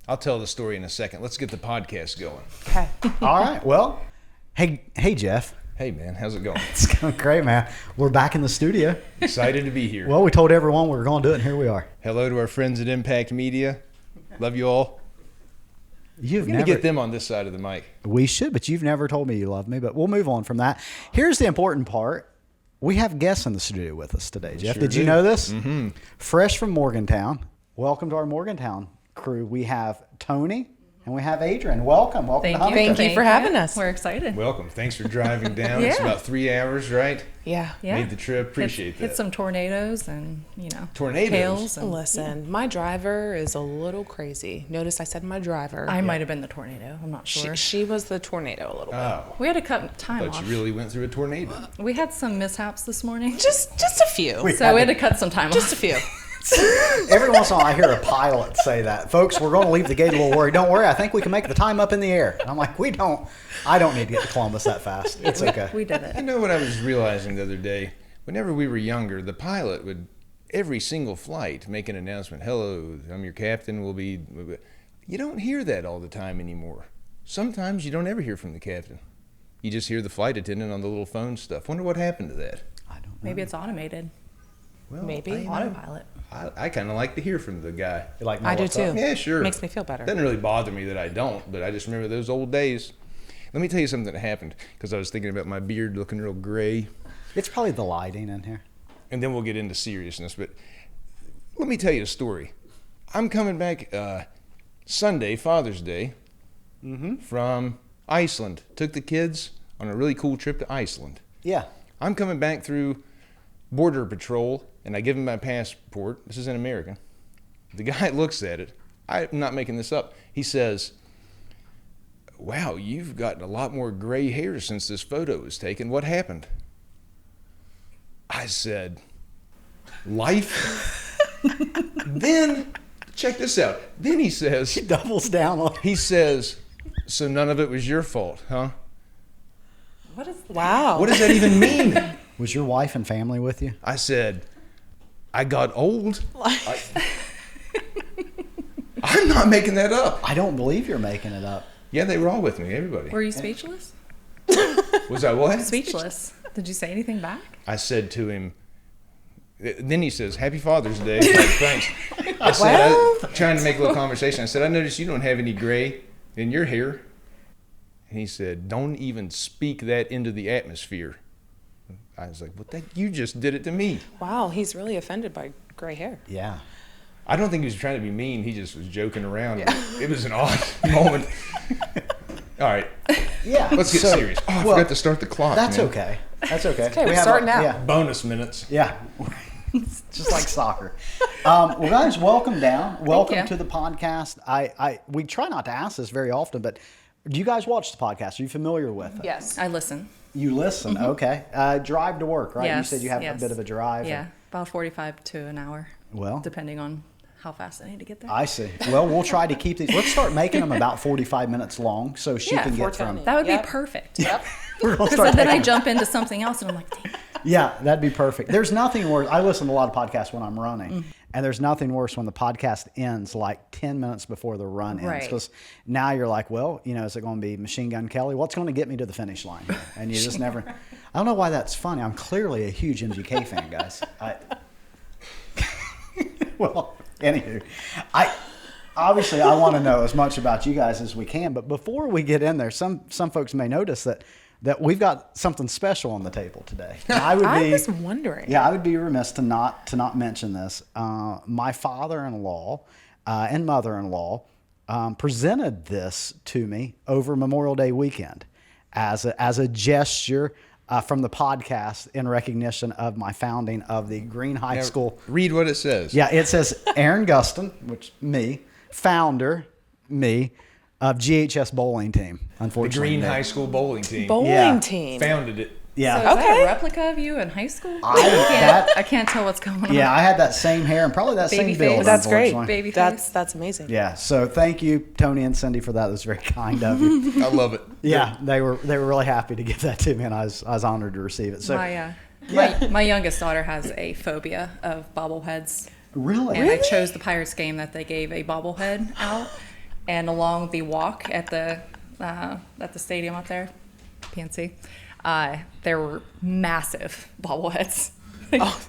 I'll tell the story in a second. Let's get the podcast going. Okay. All right. Well, hey, Jeff. Hey, man, how's it going? It's going great, man. We're back in the studio. Excited to be here. Well, we told everyone we were going to do it, and here we are. Hello to our friends at Impact Media. Love you all. We're going to get them on this side of the mic. We should, but you've never told me you love me. But we'll move on from that. Here's the important part. We have guests in the studio with us today, Jeff. Sure Did you do. know this? Mm-hmm. Fresh from Morgantown. Welcome to our Morgantown crew. We have Toni and we have Adrian. Welcome. Welcome to Huntington. Thank you for having us. We're excited. Welcome. Thanks for driving down. It's Yeah. about 3 hours, right? Yeah. Made the trip. Appreciate that. Hit some tornadoes and, Tornadoes? hails. And, Listen, my driver is a little crazy. Notice I said my driver. I might have been the tornado. I'm not sure. She was the tornado a little bit. Oh, We had to cut time but off. you really went through a tornado. We had some mishaps this morning. Just a few. So we had to cut some time Just a off. few. Every once in a while I hear a pilot say that. Folks, we're going to leave the gate a little worried. Don't worry. I think we can make the time up in the air. And I'm like, I don't need to get to Columbus that fast. It's okay. We did You it. know what I was realizing the other day? Whenever we were younger, the pilot would, every single flight, make an announcement. Hello, I'm your captain. You don't hear that all the time anymore. Sometimes you don't ever hear from the captain. You just hear the flight attendant on the little phone stuff. Wonder what happened to that. I don't know. Maybe it's automated. Well, Maybe. Autopilot. I kind of like to hear from the guy. You like I do what's up? too. Yeah, sure. Makes me feel better. Doesn't really bother me that I don't, but I just remember those old days. Let me tell you something that happened, because I was thinking about my beard looking real gray, It's probably the lighting in here. and then we'll get into seriousness. But let me tell you a story. I'm coming back Sunday, Father's Day, from Iceland. Took the kids on a really cool trip to Iceland. Yeah. I'm coming back through Border Patrol, and I give him my passport. This is in American. The guy looks at it. I'm not making this up. He says, "Wow, you've gotten a lot more gray hair since this photo was taken. What happened?" I said, "Life." Then, check this out. Then he says, He doubles down on "So none of it was your fault, huh?" What is that? Wow. What does that even mean? Was your wife and family with you? I said, "I got old." I'm not making that up. I don't believe you're making it up. Yeah, they were all with me, everybody. Were you speechless? Was I what? Speechless. Did you say anything back? I said to him, then he says, "Happy Father's Day." Like, thanks. I said, trying to make a little conversation. I said, "I noticed you don't have any gray in your hair." And he said, "Don't even speak that into the atmosphere." I was like, "What? You just did it to me." Wow, he's really offended by gray hair. Yeah. I don't think he was trying to be mean. He just was joking around. It was an odd moment. All right, Yeah. let's get serious. Oh, I forgot to start the clock. That's man. okay. That's okay. okay, we're starting out. Yeah. Bonus minutes. Yeah. Just like soccer. Well, guys, welcome down. Welcome you. to the podcast. We try not to ask this very often, but do you guys watch the podcast? Are you familiar with it? Yes. I listen. You listen. Okay. Drive to work, right? Yes, You said you have yes. a bit of a drive. Yeah, about 45 to an hour, Well, depending on how fast I need to get there. I see. Well, we'll try to keep these. Let's start making them about 45 minutes long so she Yeah, can get 4:10. from. That would Yep. be perfect. Yep. We're going to Because start then I making- jump into something else and I'm like, dang. Yeah, that'd be perfect. There's nothing worse. I listen to a lot of podcasts when I'm running, and there's nothing worse when the podcast ends like 10 minutes before the run ends. Right. Because now you're like, well, is it going to be Machine Gun Kelly? What's going to get me to the finish line here? And you just never. I don't know why that's funny. I'm clearly a huge MGK fan, guys. Well, anywho, obviously I want to know as much about you guys as we can. But before we get in there, some folks may notice that we've got something special on the table today. And I was wondering. Yeah, I would be remiss to not mention this. My father-in-law and mother-in-law presented this to me over Memorial Day weekend as a gesture from the podcast in recognition of my founding of the Green High School. Read what it says. Yeah, it says Aaron Guston, which me, founder, me, of GHS bowling team. The Unfortunately, Green me. High School bowling team. Bowling Yeah. team. Founded it. Yeah. So is that Okay. a replica of you in high school? that- I can't tell what's going on. Yeah, I had that same hair and probably that Baby same build. face. That's great. unfortunately. Baby face. That's amazing. Yeah, so thank you, Toni and Cindy, for that. It was very kind of you. I love it. Yeah, they were really happy to give that to me, and I was honored to receive it. So My youngest daughter has a phobia of bobbleheads. really, And I chose the Pirates game that they gave a bobblehead out. and along the walk at the stadium up there, PNC, there were massive bobbleheads.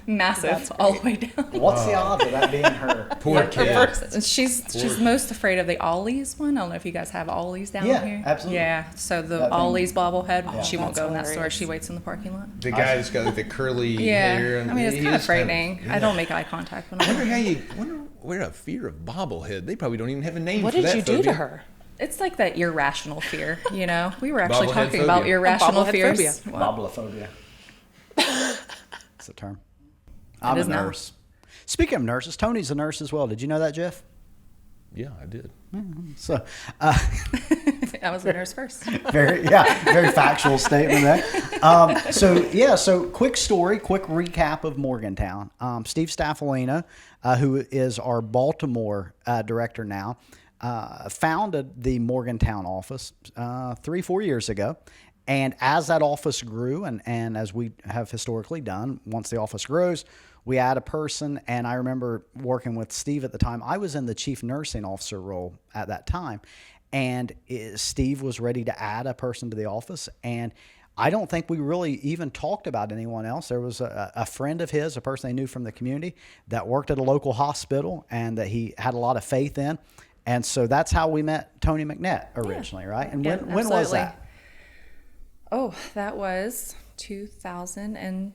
Massive all the way down. What's the odds of that being her? Poor kid. She's most afraid of the Ollies one. I don't know if you guys have Ollies down Yeah, here. absolutely. Yeah, so the That thing- Ollies bobblehead, she won't That's go in that store. hilarious. She waits in the parking lot. The guy that's got like the curly Yeah, hair. And I mean, it's he kind of is frightening. yeah. I don't make eye contact when I wonder I'm. how you wonder where a fear of bobblehead. They probably don't even have a name What for did that you do phobia. to her? It's like that irrational fear, you know. We were actually Bobblehead talking about phobia. irrational Bobblehead fears. phobia. Well, Bobblephobia. That's the term. I'm a is now. nurse. Speaking of nurses, Tony's a nurse as well. Did you know that, Jeff? Yeah, I did. So, I was a nurse first. very factual statement there. So quick story, quick recap of Morgantown. Steve Staffolino, who is our Baltimore director now, founded the Morgantown office 3-4 years ago. And as that office grew, and as we have historically done, once the office grows, we add a person. And I remember working with Steve at the time. I was in the chief nursing officer role at that time. And Steve was ready to add a person to the office. And I don't think we really even talked about anyone else. There was a friend of his, a person they knew from the community that worked at a local hospital and that he had a lot of faith in. And so that's how we met Toni McNett originally, right? And Yeah, when was absolutely. that? Oh, that was 2021.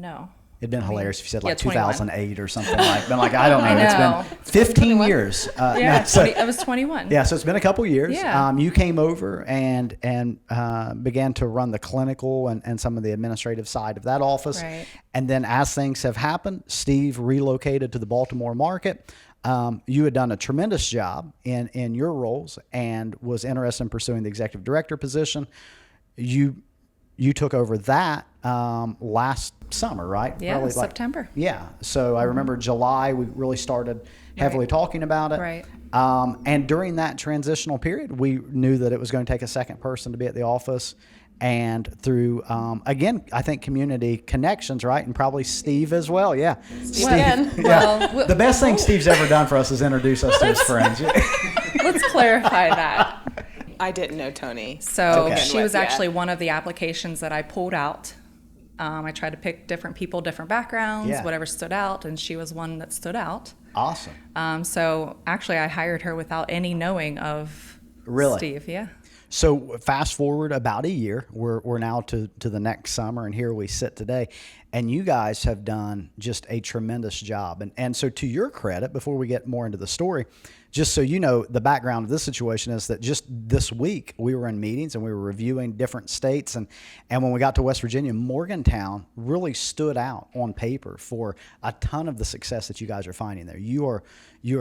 No. It'd been hilarious if you said like 21. 2008 or something like. Been like I don't know. I know. It's been 15 years. Yeah, no, so- I was 21. Yeah, so it's been a couple years. Yeah. You came over and began to run the clinical and some of the administrative side of that office. Right. And then as things have happened, Steve relocated to the Baltimore market. You had done a tremendous job in your roles and was interested in pursuing the executive director position. You took over that last summer, right? Yeah, Probably September. Yeah. So I remember July, we really started heavily talking about it. Right. And during that transitional period, we knew that it was going to take a second person to be at the office. And through, again, I think community connections, right? And probably Steve as well. Yeah. Steve. Again. Yeah. Well, The best thing Steve's ever done for us is introduce us to his friends. Let's clarify that. I didn't know Toni. So Okay. she was actually one of the applications that I pulled out. I tried to pick different people, different backgrounds, Yeah. whatever stood out, and she was one that stood out. Awesome. So actually, I hired her without any knowing of Really? Steve. Yeah. So fast forward about a year, we're now to the next summer, and here we sit today. And you guys have done just a tremendous job. And so to your credit, before we get more into the story, just so you know, the background of this situation is that just this week we were in meetings and we were reviewing different states. And when we got to West Virginia, Morgantown really stood out on paper for a ton of the success that you guys are finding there. You are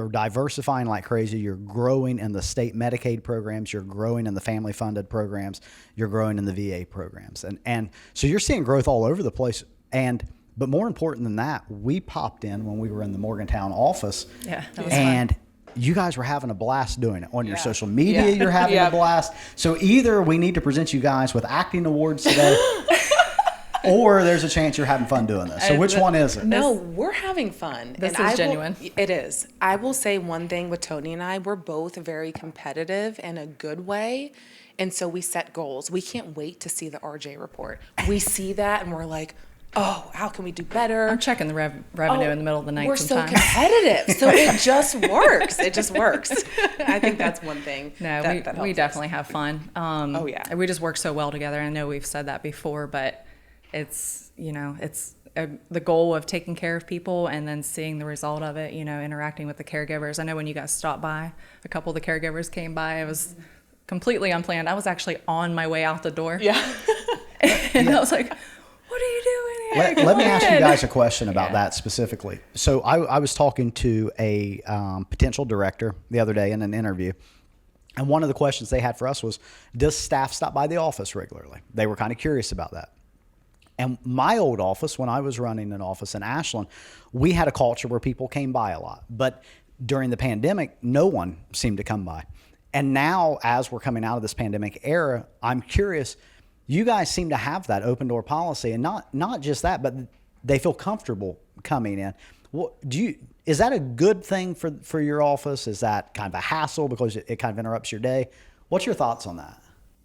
diversifying like crazy. You're growing in the state Medicaid programs. You're growing in the family funded programs. You're growing in the VA programs. And so you're seeing growth all over the place. But more important than that, we popped in when we were in the Morgantown office. Yeah, that was and you guys were having a blast doing it. On your Yeah. social media, Yeah. you're having Yeah. a blast. So either we need to present you guys with acting awards today, or there's a chance you're having fun doing this. So which one is it? No, we're having fun. This And is I genuine. It is. I will say one thing with Toni and I, we're both very competitive in a good way. And so we set goals. We can't wait to see the RJ report. We see that and we're like, oh, how can we do better? I'm checking the revenue in the middle of the night We're sometimes. so competitive. So it just works. It just works. I think that's one thing. No, that we helps us. definitely have fun. Oh, yeah. We just work so well together. I know we've said that before, but it's the goal of taking care of people and then seeing the result of it, interacting with the caregivers. I know when you guys stopped by, a couple of the caregivers came by. It was completely unplanned. I was actually on my way out the door. Yeah. And I was like, what are you doing here? Let me ask you Come in. guys a question about Yeah. that specifically. So I was talking to a potential director the other day in an interview, and one of the questions they had for us was, does staff stop by the office regularly? They were kind of curious about that. And my old office, when I was running an office in Ashland, we had a culture where people came by a lot. But during the pandemic, no one seemed to come by. And now, as we're coming out of this pandemic era, I'm curious, you guys seem to have that open door policy, and not just that, but they feel comfortable coming in. Well, is Is that a good thing for your office? Is that kind of a hassle because it kind of interrupts your day? What's your thoughts on that?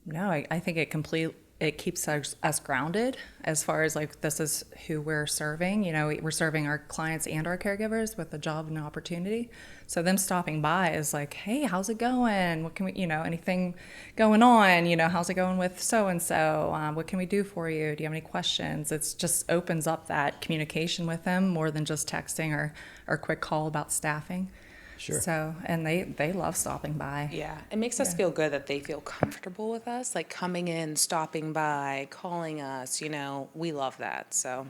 No, I think it keeps us grounded as far as like this is who we're serving. You know, we're serving our clients and our caregivers with a job and an opportunity. So them stopping by is like, hey, how's it going? What can we, anything going on? How's it going with so and so? What can we do for you? Do you have any questions? It just opens up that communication with them more than just texting or quick call about staffing. Sure. So, and they love stopping by. Yeah, it makes us feel good that they feel comfortable with us, like coming in, stopping by, calling us, we love that. So,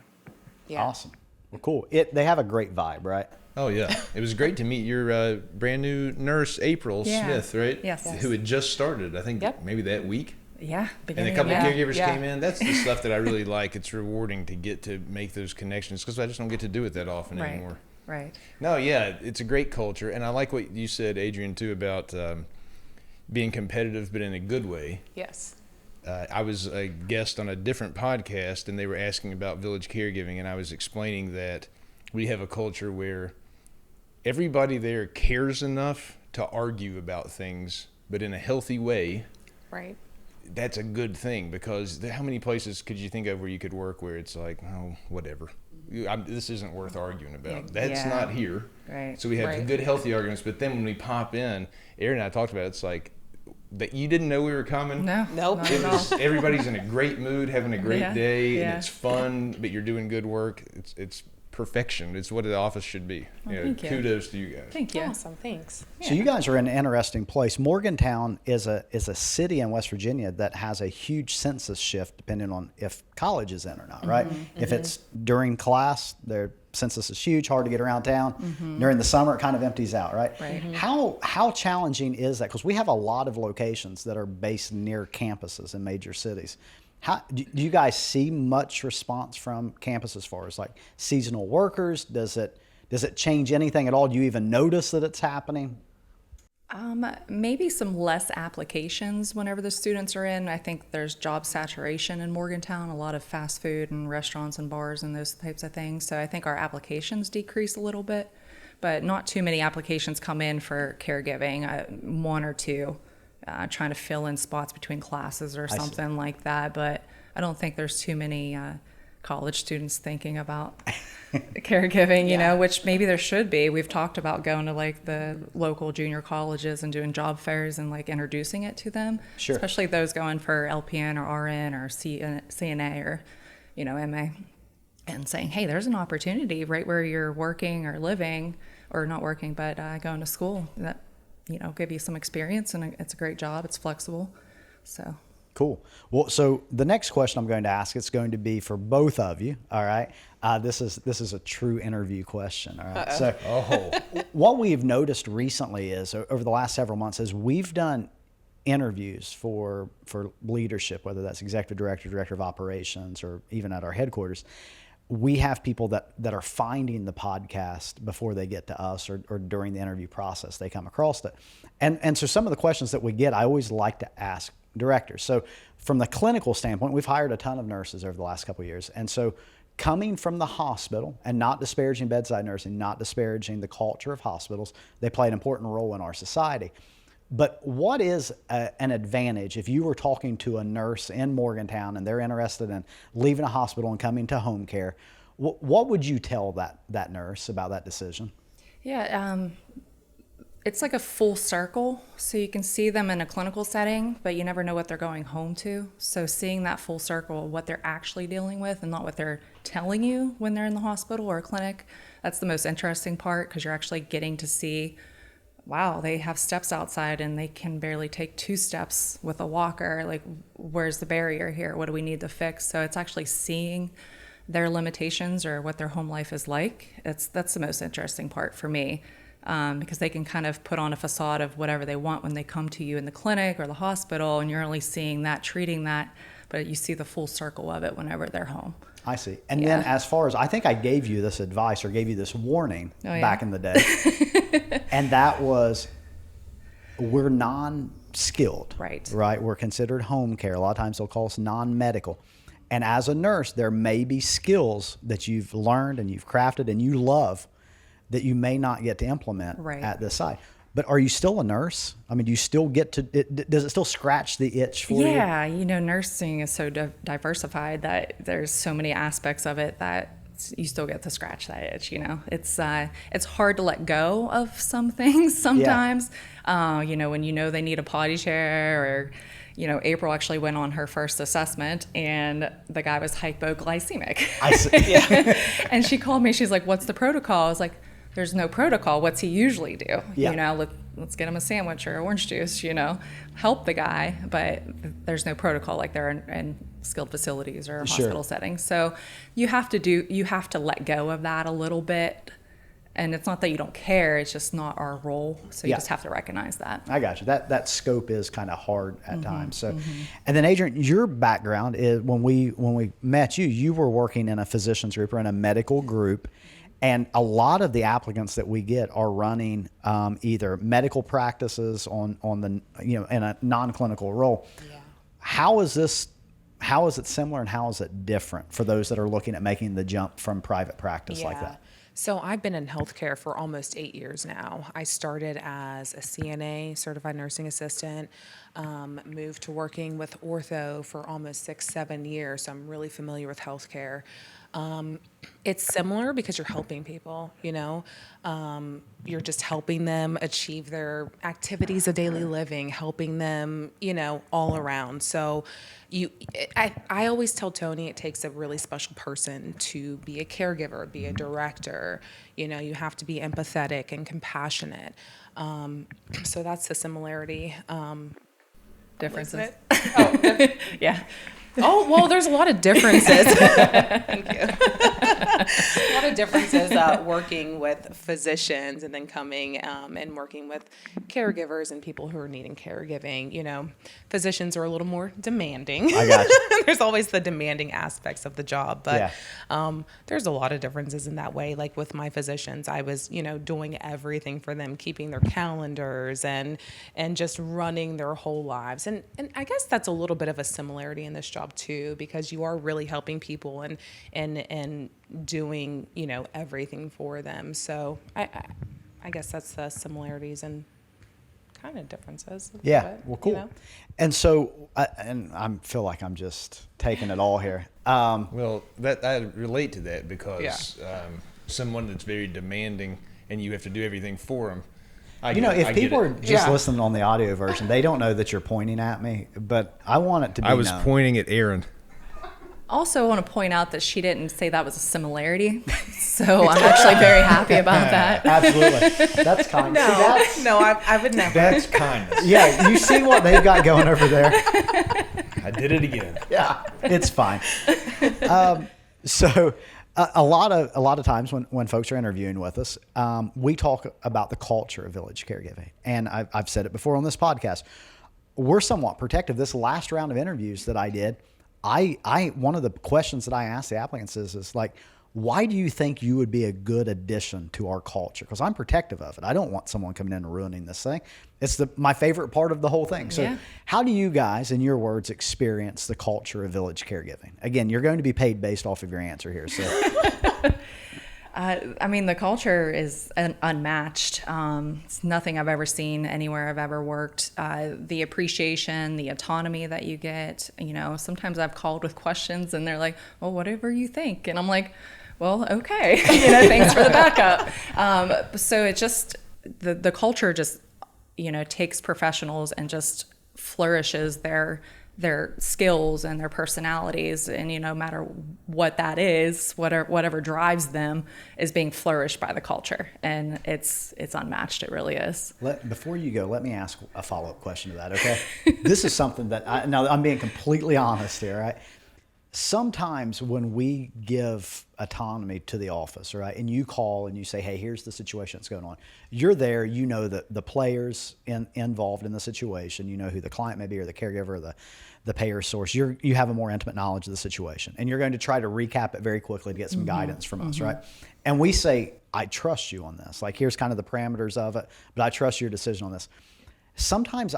yeah. Awesome. Well, cool. They have a great vibe, right? Oh, yeah. It was great to meet your brand new nurse, April Smith, right? Yes. Who had just started, I think, maybe that week. Yeah. And a couple of caregivers came in. That's the stuff that I really like. It's rewarding to get to make those connections because I just don't get to do it that often anymore. Right. No, yeah, it's a great culture. And I like what you said, Adrian, too, about being competitive, but in a good way. Yes. I was a guest on a different podcast, and they were asking about village caregiving, and I was explaining that we have a culture where everybody there cares enough to argue about things, but in a healthy way. Right. That's a good thing because how many places could you think of where you could work where it's like, oh, whatever. This isn't worth arguing about. That's not here. Right. So we have good, healthy arguments. But then when we pop in, Aaron and I talked about it, it's like that you didn't know we were coming. No. Nope. Everybody's in a great mood, having a great day, and Yeah. it's fun. But you're doing good work. It's perfection. It's what the office should be. Thank you. Kudos to you guys. Thank you. Awesome. Thanks. So you guys are in an interesting place. Morgantown is a city in West Virginia that has a huge census shift depending on if college is in or not, right? If it's during class, their census is huge, hard to get around town. During the summer, it kind of empties out, right? How challenging is that? Because we have a lot of locations that are based near campuses in major cities. How do you guys see much response from campus as far as like seasonal workers? Does it change anything at all? Do you even notice that it's happening? Maybe some less applications whenever the students are in. I think there's job saturation in Morgantown, a lot of fast food and restaurants and bars and those types of things. So I think our applications decrease a little bit, but not too many applications come in for caregiving, one or two. Trying to fill in spots between classes or something like that. But I don't think there's too many college students thinking about caregiving, which maybe there should be. We've talked about going to like the local junior colleges and doing job fairs and like introducing it to them, especially those going for LPN or RN or CNA or, MA, and saying, hey, there's an opportunity right where you're working or living or not working, but going to school that give you some experience, and it's a great job. It's flexible. So cool. Well, so the next question I'm going to ask, it's going to be for both of you. All right. This is a true interview question. All right. So what we've noticed recently is over the last several months is we've done interviews for leadership, whether that's executive director, director of operations, or even at our headquarters. We have people that are finding the podcast before they get to us or during the interview process, they come across it. And so some of the questions that we get, I always like to ask directors. So from the clinical standpoint, we've hired a ton of nurses over the last couple of years. And so coming from the hospital and not disparaging bedside nursing, not disparaging the culture of hospitals, they play an important role in our society. But what is an advantage if you were talking to a nurse in Morgantown and they're interested in leaving a hospital and coming to home care? What would you tell that nurse about that decision? Yeah, it's like a full circle. So you can see them in a clinical setting, but you never know what they're going home to. So seeing that full circle, what they're actually dealing with and not what they're telling you when they're in the hospital or a clinic, that's the most interesting part because you're actually getting to see, wow, they have steps outside and they can barely take 2 steps with a walker. Like, where's the barrier here? What do we need to fix? So it's actually seeing their limitations or what their home life is like. That's the most interesting part for me because they can kind of put on a facade of whatever they want when they come to you in the clinic or the hospital, and you're only seeing that, treating that, but you see the full circle of it whenever they're home. I see. And then as far as, I think I gave you this advice or gave you this warning back in the day. And that was, we're non-skilled. Right. We're considered home care. A lot of times they'll call us non-medical. And as a nurse, there may be skills that you've learned and you've crafted and you love that you may not get to implement Right. at this site. But are you still a nurse? I mean, do you still get to, does it still scratch the itch for you? Yeah, nursing is so diversified that there's so many aspects of it that you still get to scratch that itch. It's hard to let go of some things sometimes. When they need a potty chair, or April actually went on her first assessment and the guy was hypoglycemic. I see. Yeah. And she called me. She's like, "What's the protocol?" I was like, "There's no protocol. What's he usually do? Yeah. Let's get him a sandwich or orange juice, help the guy, but there's no protocol like there in skilled facilities or hospital settings. So you have to let go of that a little bit. And it's not that you don't care, it's just not our role. So you just have to recognize that. I got you. That scope is kind of hard at times. So, and then Adrian, your background is when we met you, you were working in a physician's group or in a medical group. And a lot of the applicants that we get are running either medical practices on the in a non-clinical role. Yeah. How is it similar and how is it different for those that are looking at making the jump from private practice like that? So I've been in healthcare for almost 8 years now. I started as a CNA, certified nursing assistant, moved to working with ortho for almost 6-7 years. So I'm really familiar with healthcare. It's similar because you're helping people, you're just helping them achieve their activities of daily living, helping them, all around. So I always tell Toni it takes a really special person to be a caregiver, be a director. You have to be empathetic and compassionate. So that's the similarity. Differences. Oh, yeah. Oh, well, there's a lot of differences. Thank you. A lot of differences working with physicians and then coming and working with caregivers and people who are needing caregiving. Physicians are a little more demanding. I got you. There's always the demanding aspects of the job, but there's a lot of differences in that way. Like with my physicians, I was, doing everything for them, keeping their calendars and just running their whole lives. And I guess that's a little bit of a similarity in this job too, because you are really helping people and doing, everything for them. So I guess that's the similarities and kind of differences. Yeah. Bit, well, cool. And so, I feel like I'm just taking it all here. Well, I relate to that because someone that's very demanding and you have to do everything for them. If people are just listening on the audio version, they don't know that you're pointing at me, but I want it to be I was known. pointing at Aaron. Also, I want to point out that she didn't say that was a similarity, so I'm actually very happy about that. Absolutely. That's kind. No, I would never. That's kindness. Yeah, you see what they've got going over there. I did it again. Yeah, it's fine. So a lot of times when folks are interviewing with us, we talk about the culture of village caregiving. And I've said it before on this podcast. We're somewhat protective. This last round of interviews that I did, one of the questions that I asked the applicants is like, why do you think you would be a good addition to our culture? Because I'm protective of it. I don't want someone coming in and ruining this thing. It's my favorite part of the whole thing. So how do you guys, in your words, experience the culture of village caregiving? Again, you're going to be paid based off of your answer here. So, the culture is unmatched. It's nothing I've ever seen anywhere I've ever worked. The appreciation, the autonomy that you get, sometimes I've called with questions and they're like, well, whatever you think. And I'm like, well, okay, thanks for the backup. So it just, the culture just, takes professionals and just flourishes their skills and their personalities, and no matter what that is, whatever drives them is being flourished by the culture, and it's unmatched. It really is. Before you go, let me ask a follow-up question to that. Okay, this is something that now I'm being completely honest here. Right, sometimes when we give autonomy to the office, right, and you call and you say, hey, here's the situation that's going on. You're there, the players involved in the situation, who the client may be or the caregiver or the payer source. You have a more intimate knowledge of the situation, and you're going to try to recap it very quickly to get some guidance from us, right? And we say, I trust you on this. Like, here's kind of the parameters of it, but I trust your decision on this. Sometimes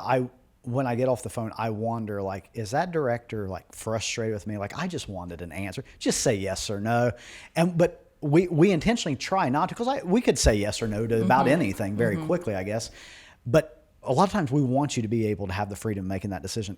when I get off the phone, I wonder, like, is that director like frustrated with me? Like, I just wanted an answer. Just say yes or no. But we intentionally try not to, because we could say yes or no to about anything very quickly, I guess. But a lot of times we want you to be able to have the freedom of making that decision.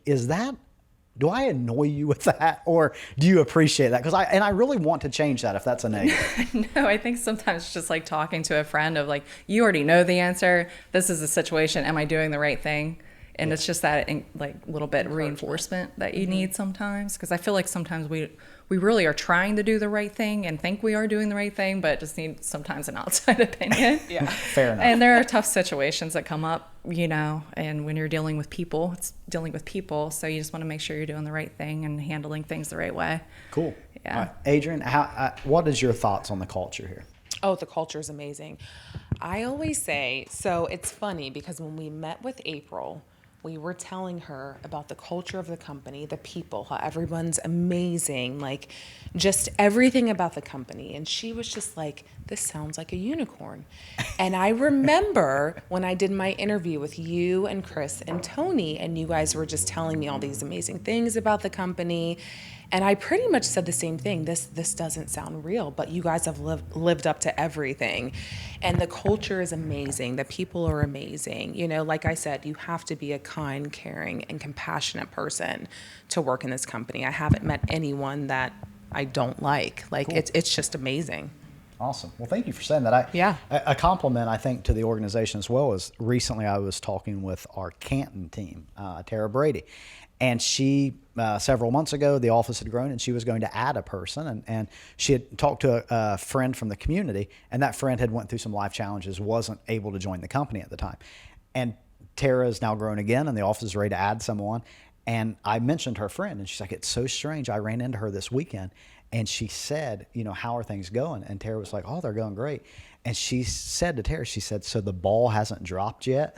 Do I annoy you with that, or do you appreciate that? Because I really want to change that if that's a negative. No, I think sometimes it's just like talking to a friend of like, you already know the answer. This is the situation. Am I doing the right thing? And it's just that like little bit of reinforcement that you need sometimes. Because I feel like sometimes we really are trying to do the right thing and think we are doing the right thing, but just need sometimes an outside opinion. Yeah. Fair enough. And there are tough situations that come up, and when you're dealing with people, it's dealing with people. So you just want to make sure you're doing the right thing and handling things the right way. Cool. Yeah. All right. Adrian, what is your thoughts on the culture here? Oh, the culture is amazing. I always say, so it's funny because when we met with April, we were telling her about the culture of the company, the people, how everyone's amazing, like just everything about the company. And she was just like, this sounds like a unicorn. And I remember when I did my interview with you and Chris and Toni, and you guys were just telling me all these amazing things about the company. And I pretty much said the same thing. This doesn't sound real, but you guys have lived up to everything. And the culture is amazing. The people are amazing. Like I said, you have to be a kind, caring, and compassionate person to work in this company. I haven't met anyone that I don't like. Cool. It's just amazing. Awesome. Well, thank you for saying that. Yeah. A compliment, I think, to the organization as well is recently I was talking with our Canton team, Tara Brady. And she, several months ago, the office had grown and she was going to add a person. And she had talked to a friend from the community, and that friend had went through some life challenges, wasn't able to join the company at the time. And Tara is now grown again, and the office is ready to add someone. And I mentioned her friend, and she's like, it's so strange. I ran into her this weekend, and she said, how are things going? And Tara was like, oh, they're going great. And she said to Tara, she said, so the ball hasn't dropped yet?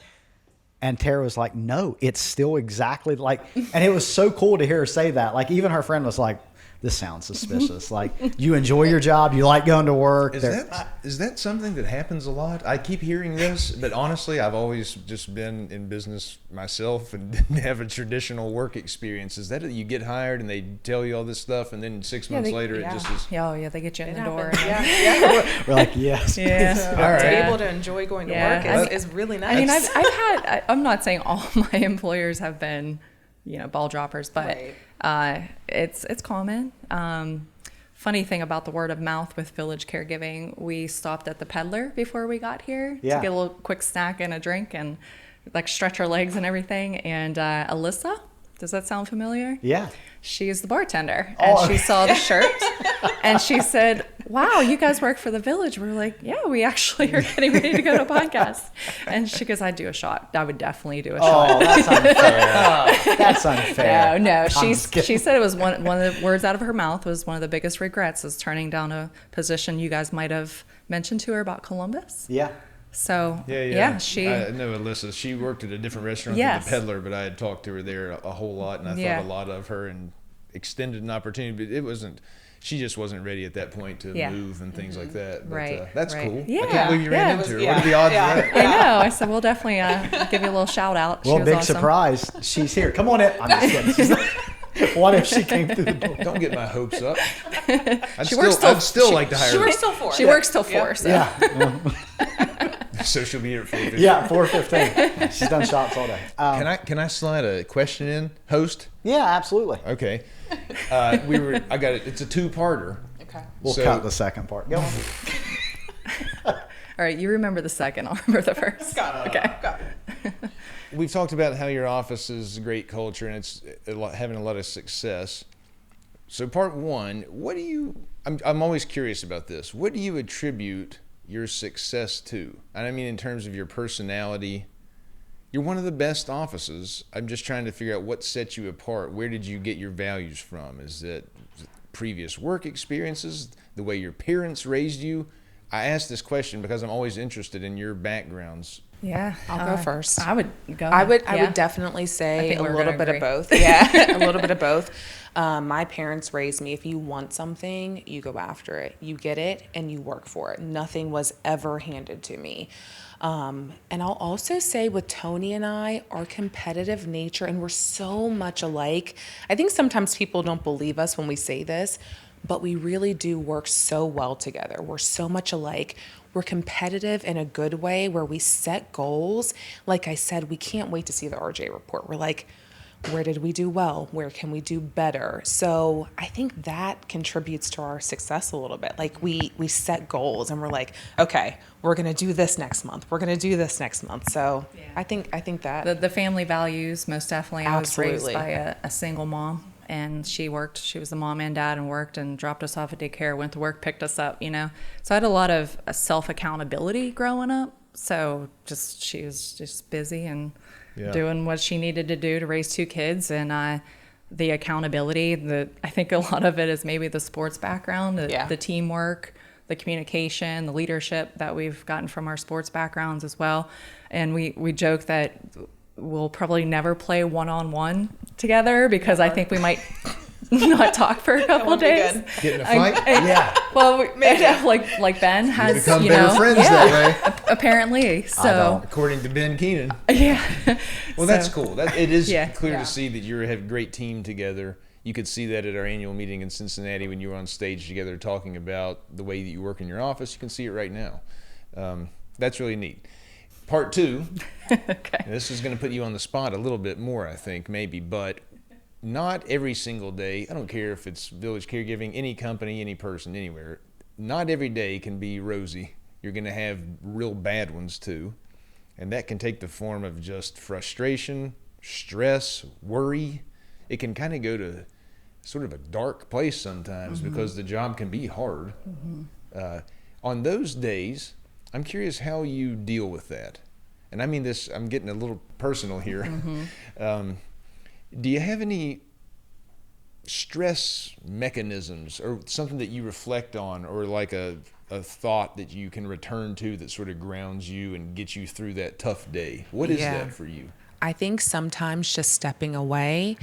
And Tara was like, no, it's still exactly like, and it was so cool to hear her say that. Like, even her friend was like, this sounds suspicious. Like, you enjoy your job, you like going to work. Is that something that happens a lot? I keep hearing this, but honestly, I've always just been in business myself and didn't have a traditional work experience. Is that you get hired and they tell you all this stuff, and then 6 months later it just is? Oh, yeah, they get you in the door. Yeah. We're like, yes. Yeah. So All right. to be able to enjoy going to work is really nice. I mean, I'm not saying all my employers have been, ball droppers, but it's common. Funny thing about the word of mouth with Village Caregiving, we stopped at the Peddler before we got here to get a little quick snack and a drink and like stretch our legs and everything. And Alyssa, does that sound familiar? Yeah. She is the bartender, and she saw the shirt, and she said, wow, you guys work for the Village. We're like, yeah, we actually are getting ready to go to a podcast. And she goes, I'd do a shot. I would definitely do a shot. Oh, that's unfair. That's unfair. No. She said it was one of the words out of her mouth was one of the biggest regrets is turning down a position you guys might have mentioned to her about Columbus. Yeah. So, Yeah. she... I know Alyssa. She worked at a different restaurant than the Peddler, but I had talked to her there a whole lot, and I thought a lot of her and extended an opportunity, but it wasn't... She just wasn't ready at that point to move and things like that. But, that's cool. Yeah. I can't believe you ran into her. What are the odds of that? I know. I said, we'll definitely give you a little shout out. Well, She was big awesome. surprise. She's here. Come on in. I'm just kidding. What if she came through the door? Don't get my hopes up. I'd still like to hire She her. works till 4. She works till 4. So. Yeah. So she'll be here at 4:15. Yeah, 4:15. She's done shots all day. Can I slide a question in, host? Yeah, absolutely. Okay. I got it. It's a 2-parter. Okay. We'll cut the second part. Go on. All right, you remember the second. I'll remember the first. Got it. Okay. Got it. We've talked about how your office is a great culture and it's having a lot of success. So part 1, I'm always curious about this. What do you attribute your success to? And I mean in terms of your personality. You're one of the best offices. I'm just trying to figure out what sets you apart. Where did you get your values from? Is it previous work experiences, the way your parents raised you? I ask this question because I'm always interested in your backgrounds. Yeah, I'll go first. I would go. I would definitely say a little bit of both. A little bit of both. My parents raised me, if you want something, you go after it. You get it and you work for it. Nothing was ever handed to me. And I'll also say with Toni and I, our competitive nature, and we're so much alike. I think sometimes people don't believe us when we say this, but we really do work so well together. We're so much alike. We're competitive in a good way where we set goals. Like I said, we can't wait to see the RJ report. We're like, where did we do well? Where can we do better? So I think that contributes to our success a little bit. Like we set goals and we're like, okay, we're going to do this next month. We're going to do this next month. So Yeah. I think that The family values, most definitely. I was raised Absolutely. by a single mom, and she worked. She was the mom and dad and worked and dropped us off at daycare, went to work, picked us up, So I had a lot of self-accountability growing up. So she was just busy and doing what she needed to do to raise two kids. And the accountability, I think a lot of it is maybe the sports background, the teamwork, the communication, the leadership that we've gotten from our sports backgrounds as well. And we joke that we'll probably never play one-on-one together because I think we might not talk for a couple days. Get in a fight? Yeah. Well, like Ben has, Become better friends that way. apparently. So According to Ben Keenan. yeah. Well, that's cool. It is Yeah. clear Yeah. to see that you have a great team together. You could see that at our annual meeting in Cincinnati when you were on stage together talking about the way that you work in your office. You can see it right now. That's really neat. Part 2, Okay. this is going to put you on the spot a little bit more, I think, maybe, but not every single day. I don't care if it's Village Caregiving, any company, any person, anywhere. Not every day can be rosy. You're going to have real bad ones too. And that can take the form of just frustration, stress, worry. It can kind of go to sort of a dark place sometimes because the job can be hard. On those days, I'm curious how you deal with that. And I mean this, I'm getting a little personal here. Do you have any stress mechanisms or something that you reflect on, or like a thought that you can return to that sort of grounds you and gets you through that tough day? What is Yeah. that for you? I think sometimes just stepping away,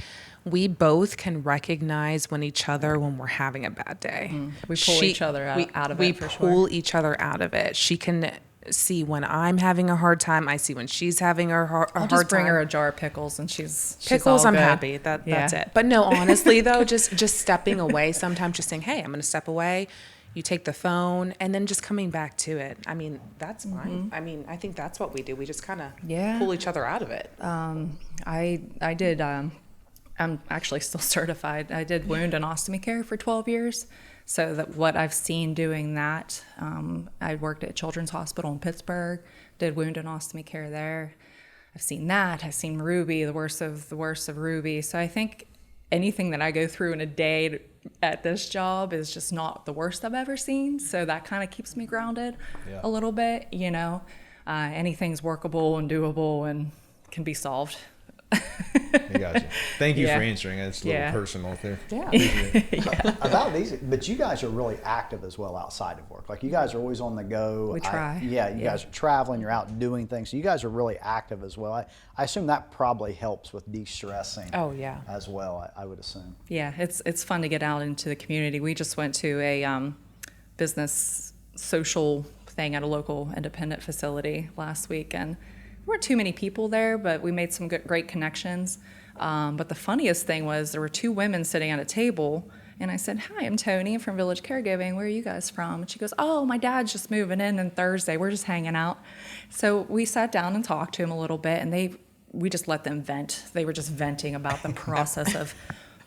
we both can recognize when we're having a bad day. We pull each other out of we it for pull sure. each other out of it. She can see when I'm having a hard time. I see when she's having a hard I'll time. just bring her a jar of pickles and she's Pickles, all I'm good. happy. That's Yeah. it. But no, honestly though, just stepping away sometimes, just saying, hey, I'm going to step away. You take the phone and then just coming back to it. I mean, that's fine. I mean, I think that's what we do. We just kind of Yeah. pull each other out of it. I did, I'm actually still certified. I did wound and ostomy care for 12 years. So that what I've seen doing that, I worked at Children's Hospital in Pittsburgh, did wound and ostomy care there. I've seen that. I've seen Ruby, the worst of Ruby. So I think anything that I go through in a day at this job is just not the worst I've ever seen. So that kind of keeps me grounded a little bit, anything's workable and doable and can be solved. I got you. Thank you Yeah. for answering. That's a little Yeah. personal there. Yeah. About these, but you guys are really active as well outside of work. Like you guys are always on the go. We try. You guys are traveling. You're out doing things. So you guys are really active as well. I assume that probably helps with de-stressing. Oh, yeah. As well, I would assume. Yeah, it's fun to get out into the community. We just went to a business social thing at a local independent facility last week, and there weren't too many people there, but we made some great connections. But the funniest thing was there were two women sitting at a table, and I said, "Hi, I'm Toni. I'm from Village Caregiving. Where are you guys from?" And she goes, "Oh, my dad's just moving in on Thursday. We're just hanging out." So we sat down and talked to him a little bit, and we just let them vent. They were just venting about the process of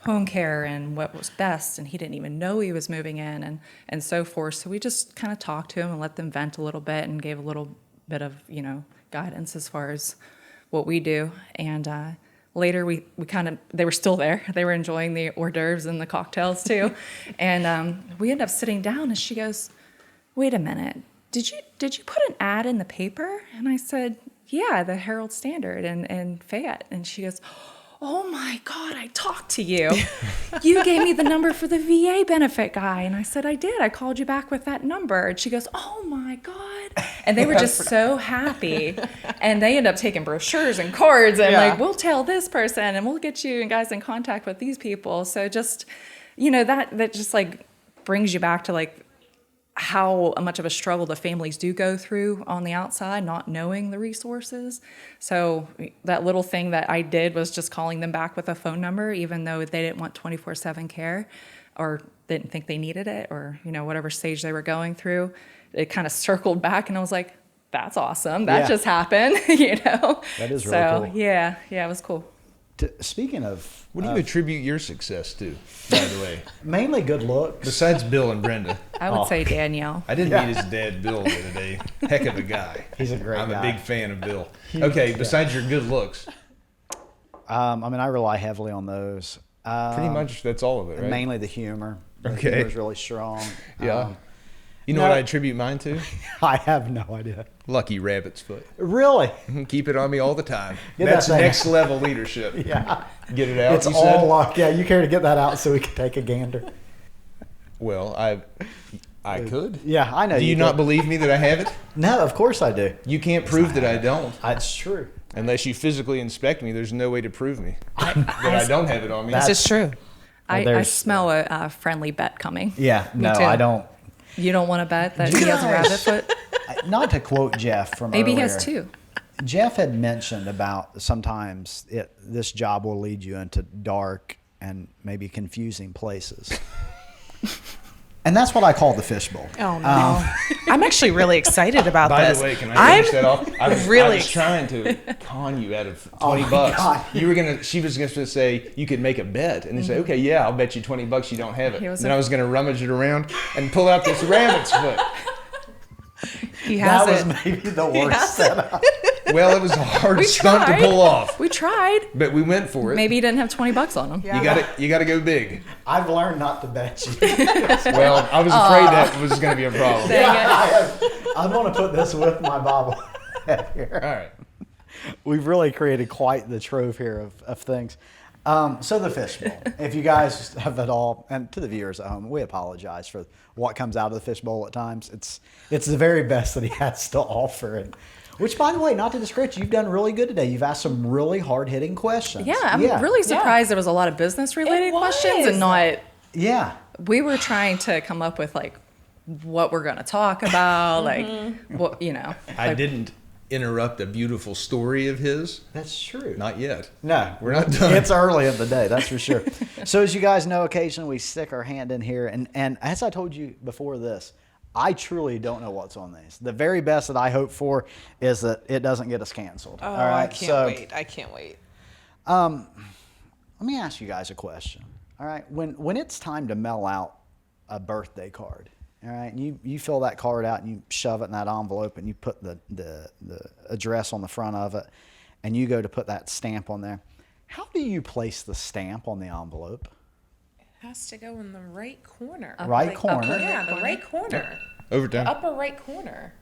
home care and what was best, and he didn't even know he was moving in and so forth. So we just kind of talked to him and let them vent a little bit and gave a little bit of, guidance as far as what we do. And later we they were still there. They were enjoying the hors d'oeuvres and the cocktails too. And we ended up sitting down and she goes, "Wait a minute, did you put an ad in the paper?" And I said, "Yeah, the Herald Standard in Fayette." And she goes, "Oh my God, I talked to you. You gave me the number for the VA benefit guy." And I said, "I did. I called you back with that number." And she goes, "Oh my God." And they were just so happy. And they ended up taking brochures and cards and like, "We'll tell this person and we'll get you guys in contact with these people." So just, that just like brings you back to like how much of a struggle the families do go through on the outside, not knowing the resources. So that little thing that I did was just calling them back with a phone number, even though they didn't want 24/7 care or didn't think they needed it, or, you know, whatever stage they were going through. It kind of circled back, and I was like, that's awesome. That just happened, you know? That is really cool. Yeah, it was cool. Speaking of, What do you attribute your success to, by the way? mainly good looks. Besides Bill and Brenda. I would say Danielle. I didn't meet his dad, Bill, the other day. Heck of a guy. He's a great I'm guy. a big fan of Bill. Okay, besides your good looks, I mean, I rely heavily on those. pretty much that's all of it, right? Mainly the humor. The Okay. humor's really strong. Yeah. You know no. what I attribute mine to? I have no idea. Lucky rabbit's foot. Really? Keep it on me all the time. Get That's that thing. next level leadership. Yeah. Get it out, It's you all said? luck. Yeah, you care to get that out so we can take a gander. Well, I could. Yeah, I know. Do you not could. believe me that I have it? No, of course I do. You can't prove that I don't. That's true. Unless you physically inspect me, there's no way to prove me that I don't have it on me. That's- This is true. I there's- smell a friendly bet coming. Yeah, no, too. I don't. You don't want to bet that he has a rabbit foot? Not to quote Jeff from Maybe he earlier. has two. Jeff had mentioned about sometimes this job will lead you into dark and maybe confusing places. And that's what I call the fishbowl. Oh no! I'm actually really excited about By this. the way, can I finish that off? I really was trying to con you out of Oh $20. my God. She was going to say you could make a bet, and then say, okay, yeah, I'll bet you $20 you don't have it. He was Then a- I was going to rummage it around and pull out this rabbit's foot. He has That it. was maybe the worst setup. Well, it was a hard We stunt to tried. pull off, We tried. but we went for it. Maybe he didn't have $20 on him. You got to go big. I've learned not to bet you. Well, I was afraid that was going to be a problem. I'm going to put this with my bobblehead here. All right. We've really created quite the trove here of things. So the fishbowl. If you guys have at all, and to the viewers at home, we apologize for what comes out of the fishbowl at times. It's the very best that he has to offer. And which, by the way, not to discredit you, you've done really good today. You've asked some really hard-hitting questions. Yeah, I'm really surprised there was a lot of business-related It was. questions and not. Yeah. We were trying to come up with like what we're going to talk about, like what I like, didn't interrupt a beautiful story of his. That's true. Not yet. No, We're not done. It's early in the day, that's for sure. So as you guys know, occasionally we stick our hand in here, and as I told you before this, I truly don't know what's on these. The very best that I hope for is that it doesn't get us canceled. Oh, all right? I can't wait. I can't wait. Let me ask you guys a question. All right, when it's time to mail out a birthday card, all right, and you fill that card out and you shove it in that envelope and you put the address on the front of it, and you go to put that stamp on there. How do you place the stamp on the envelope? It has to go in the right corner. Right corner. Yeah, the right corner. Overtime. Upper right corner.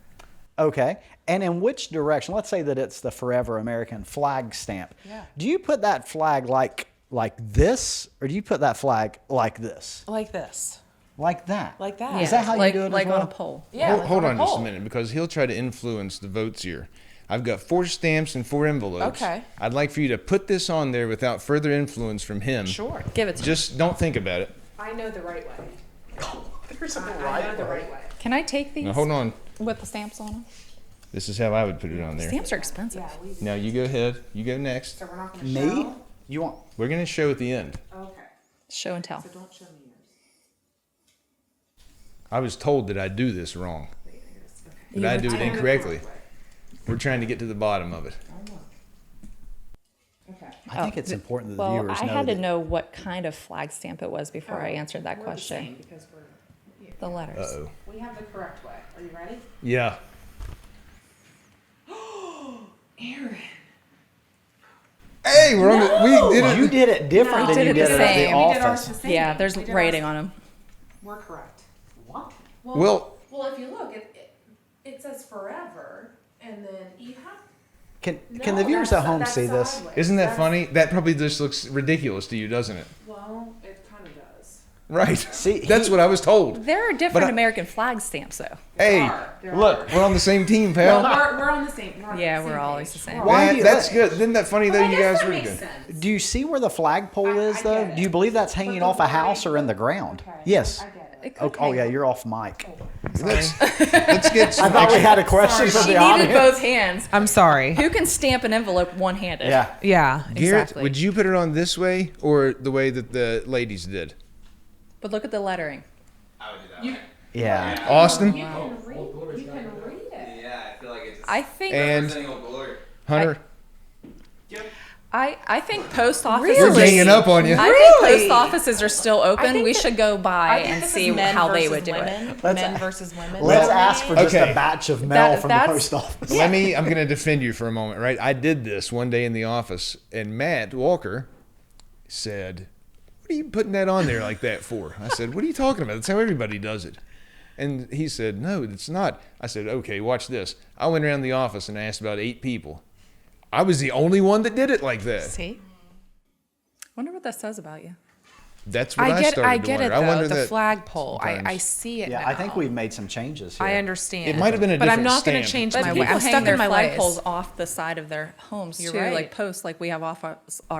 Okay. And in which direction? Let's say that it's the Forever American flag stamp. Yeah. Do you put that flag like this, or do you put that flag like this? Like this. Like that? Like that. yeah, Is that how like, you do it as like well? on a pole? Yeah. Hold like on a just a pole. minute, because he'll try to influence the votes here. I've got 4 stamps and 4 envelopes. Okay. I'd like for you to put this on there without further influence from him. Sure. Give it to me. Just don't think about it. I know the right way. There's a I know the right way. Can I take these Now hold on. with the stamps on them? This is how I would put it on there. Stamps are expensive. Now you go ahead. You go next. So we're not going to Me? show? You want? We're going to show at the end. Okay. Show and tell. So don't show me yours. I was told that I do this wrong. That I do it I know the incorrectly. correct way. We're trying to get to the bottom of it. Okay. I think it's important that the Well, viewers I know had to that. know what kind of flag stamp it was before I answered that We're the same question. because The letters. Uh-oh. we have the correct way. Are you ready? Yeah. Aaron. Hey, we're on the, we did it. You did it different No. than you Did it did the it at the same. We did ours office. the same. Yeah, there's We did writing ours- on them. We're correct. What? Well- well, if you look, it says forever, and then you have. Can the viewers at home see this? Isn't that funny? That probably just looks ridiculous to you, doesn't it? Well, it kind of does. Right. See, That's what I was told. There are different I- American flag stamps, though. Hey, There look, are. we're on the same team, pal. We're on the same. Yeah, we're always the same. Why Man, do you- that's good. Isn't that funny though? I You guess guys that were makes good. sense. Do you see where the flagpole I is, though? get it. Do you believe that's hanging the off a wording- house or in the ground? Okay, Yes. I get it. It could Oh hang yeah, on. you're off mic. Let's get some I thought we action. had a question She from the needed audience. both hands. I'm sorry. Who can stamp an envelope one-handed? Yeah. Yeah, Garrett, exactly. would you put it on this way or the way that the ladies did? But look at the lettering. Yeah. Austin Yeah, I feel like it's I think and representing Old Glory. Hunter. I think post offices. We're ganging up on you. I Really? think post offices are still open. think We that- should go by I think and this see is men how they versus would do it. women. Let's- Men versus women. Let's ask for just Okay. a batch of mail from the that's- post office. I'm going to defend you for a moment, right? I did this one day in the office, and Matt Walker said, "What are you putting that on there like that for?" I said, "What are you talking about? That's how everybody does it." And he said, "No, it's not." I said, "Okay, watch this." I went around the office and asked about 8 people. I was the only one that did it like that. See? Wonder what that says about you. That's what I started I to get wonder. it I though. wonder The that flagpole. I sometimes. see it Yeah, now. I think we've made some changes here. I understand. It might have been a but I'm different not going to stamp. change But my people way. I'm hang stuck their in my flagpoles ways. off the side of their homes You're too, right. like posts, like we have off our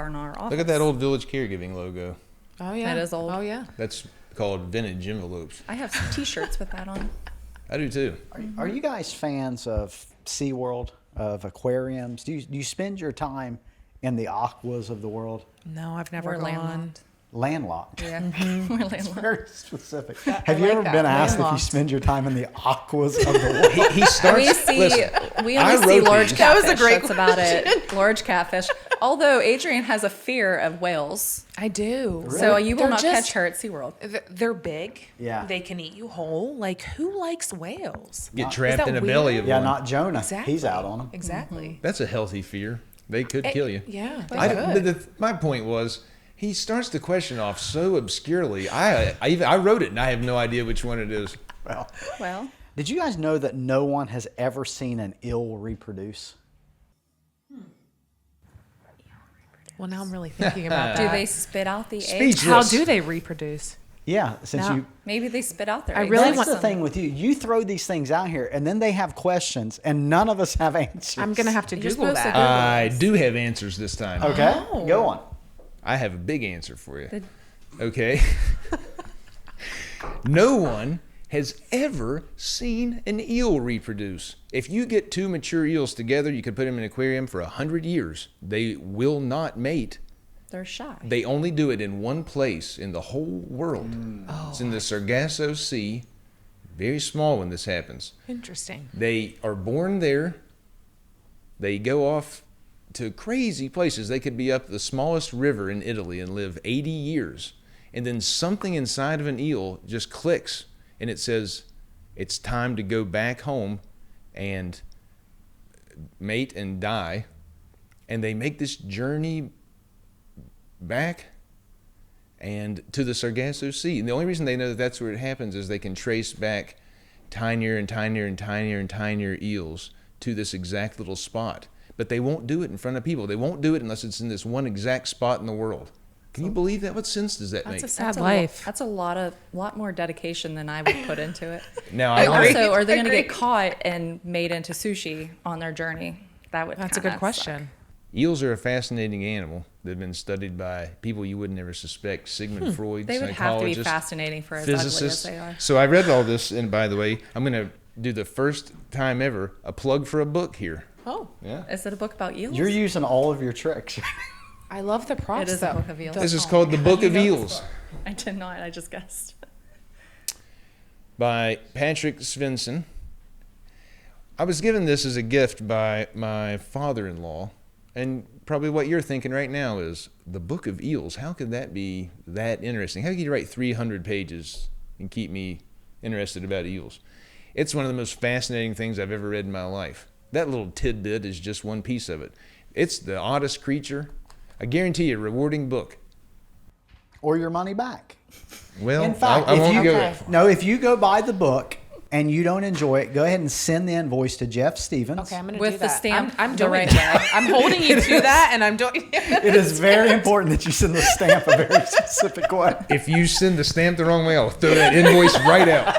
in our office. Look at that old Village Caregiving logo. Oh yeah, That is old. Oh yeah. That's called vintage envelopes. I have some T-shirts with that on. I do too. Are you guys fans of SeaWorld, of aquariums? Do you spend your time in the aquas of the world? No, I've never We're gone. landlocked. Landlocked. Yeah, we're landlocked. Very specific. Have you like ever that. been asked if you Landlocked. spend your time in the aquas of the world? He starts. We see, listen, we I only see wrote large these. catfish. That was a great That's about it. Large catfish. Although Adrian has a fear of whales, I do. so you will They're not just- catch her at SeaWorld. They're big. Yeah. They can eat you whole. Like who likes whales? Get Is trapped that in a weird? belly of Yeah, one. not Jonah. Exactly. He's out on them. Exactly. That's a healthy fear. They could kill you. Yeah. They I, could. my point was, he starts the question off so obscurely. I wrote it and I have no idea which one it is. Well, Did you guys know that no one has ever seen an eel reproduce? Well, now I'm really thinking about do that. they spit out the eggs? Speechless. How do they reproduce? Yeah, since No. you. Maybe they spit out their I eggs. really That's want the some. thing with you. You throw these things out here, and then they have questions, and none of us have answers. I'm gonna have to You're Google supposed to that. Google I this. do have answers this time. Okay, Oh. go on. I have a big answer for you. Okay. No one has ever seen an eel reproduce. If you get 2 mature eels together, you could put them in an aquarium for 100 years. They will not mate. They're shy. They only do it in one place in the whole world. It's in the Sargasso Sea. Very small when this happens. Interesting. They are born there. They go off to crazy places. They could be up the smallest river in Italy and live 80 years. And then something inside of an eel just clicks and it says, it's time to go back home and mate and die. And they make this journey back and to the Sargasso Sea. And the only reason they know that that's where it happens is they can trace back tinier and tinier and tinier and tinier eels to this exact little spot. But they won't do it in front of people. They won't do it unless it's in this one exact spot in the world. Can you believe that? What sense does that make? That's a sad That's a life. That's a lot more dedication than I would put into it. Now, And I also, are they going to Agreed. get caught and made into sushi on their journey? That would. That's a kinda good question. eels are a fascinating animal. They've been studied by people you would never suspect. Sigmund Freud, They would have to be psychologist, fascinating for as ugly as physicist. they are. So I read all this, and by the way, I'm going to do the first time ever a plug for a book here. Oh, Yeah. Is it a book about eels? You're using all of your tricks. I love the props. It is a though. book of eels. This is called The Book of Eels I did not. I just guessed. by Patrick Svensson. I was given this as a gift by my father-in-law, and probably what you're thinking right now is, The Book of Eels, how could that be that interesting? How could you write 300 pages and keep me interested about eels? It's one of the most fascinating things I've ever read in my life. That little tidbit is just one piece of it. It's the oddest creature. I guarantee you, a rewarding book. Or your money back. Well, In fact, I if won't you go that far. no, if you go buy the book and you don't enjoy it, go ahead and send the invoice to Jeff Stevens. Okay, I'm gonna With do the that. stamp I'm the doing right that. I'm holding you to that, and I'm doing. It is very important that you send the stamp a very specific way. If you send the stamp the wrong way, I'll throw that invoice right out.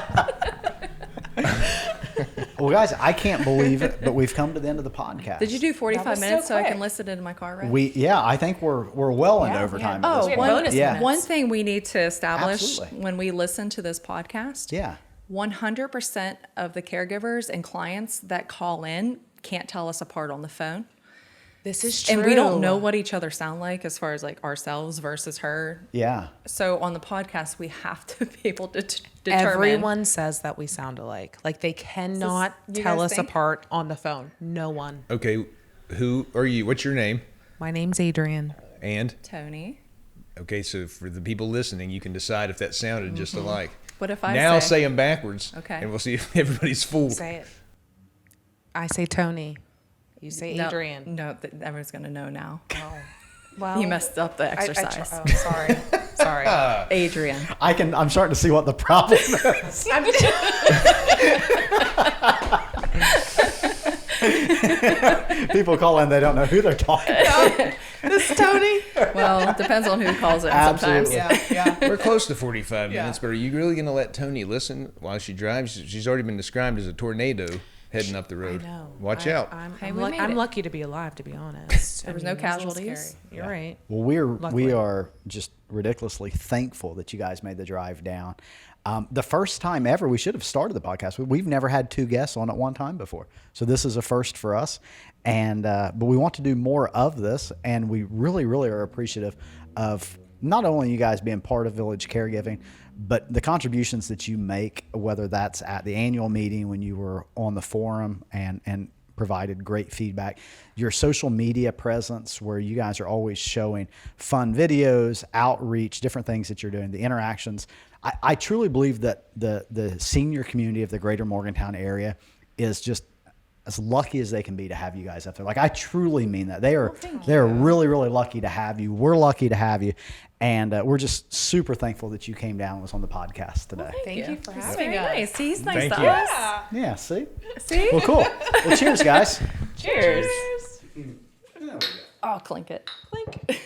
Well, guys, I can't believe it, but we've come to the end of the podcast. Did you do 45 was so minutes so I quick. can listen to my car ride? I think we're well into Yeah, overtime. yeah. at this Oh, We had point. bonus yeah. minutes. one thing we need to establish Absolutely. when we listen to this podcast, Yeah. 100% of the caregivers and clients that call in can't tell us apart on the phone. This is true. And we don't know what each other sound like as far as like ourselves versus her. Yeah. So on the podcast, we have to be able to determine. Everyone says that we sound alike. Like they cannot you tell guys us think? apart on the phone. No one. Okay, who are you? What's your name? My name's Adrian. And Tony. okay, so for the people listening, you can decide if that sounded just alike. What if I Now say- say them backwards. Okay. And we'll see if everybody's fooled. Say it. I say Tony. You say No, Adrian. No, everyone's going to know now. Oh. Well, You messed up the exercise. oh, sorry. Sorry. Adrian. I'm starting to see what the problem is. People call in, they don't know who they're talking to. This is Tony. Well, it depends on who calls in Absolutely. sometimes. Yeah. We're close to 45 minutes, but are you really going to let Tony listen while she drives? She's already been described as a tornado heading up the road. I know. Watch out. I'm we made it. lucky to be alive, to be honest. There was no it a little casualties. scary. You're right. Well, we Luckily. are just ridiculously thankful that you guys made the drive down. The first time ever, we should have started the podcast. We've never had two guests on at one time before, so this is a first for us. And but we want to do more of this, and we really, really are appreciative of not only you guys being part of Village Caregiving, but the contributions that you make, whether that's at the annual meeting when you were on the forum and provided great feedback, your social media presence where you guys are always showing fun videos, outreach, different things that you're doing, the interactions. I truly believe that the senior community of the greater Morgantown area is just as lucky as they can be to have you guys up there. Like, I truly mean that. They're really, really lucky to have you. We're lucky to have you. And we're just super thankful that you came down and was on the podcast today. Thank you for That's having very us. nice. He's nice Thank to you. us. Yeah, see? See? Well, cool. Well, cheers, guys. Cheers. Oh, clink it. Clink.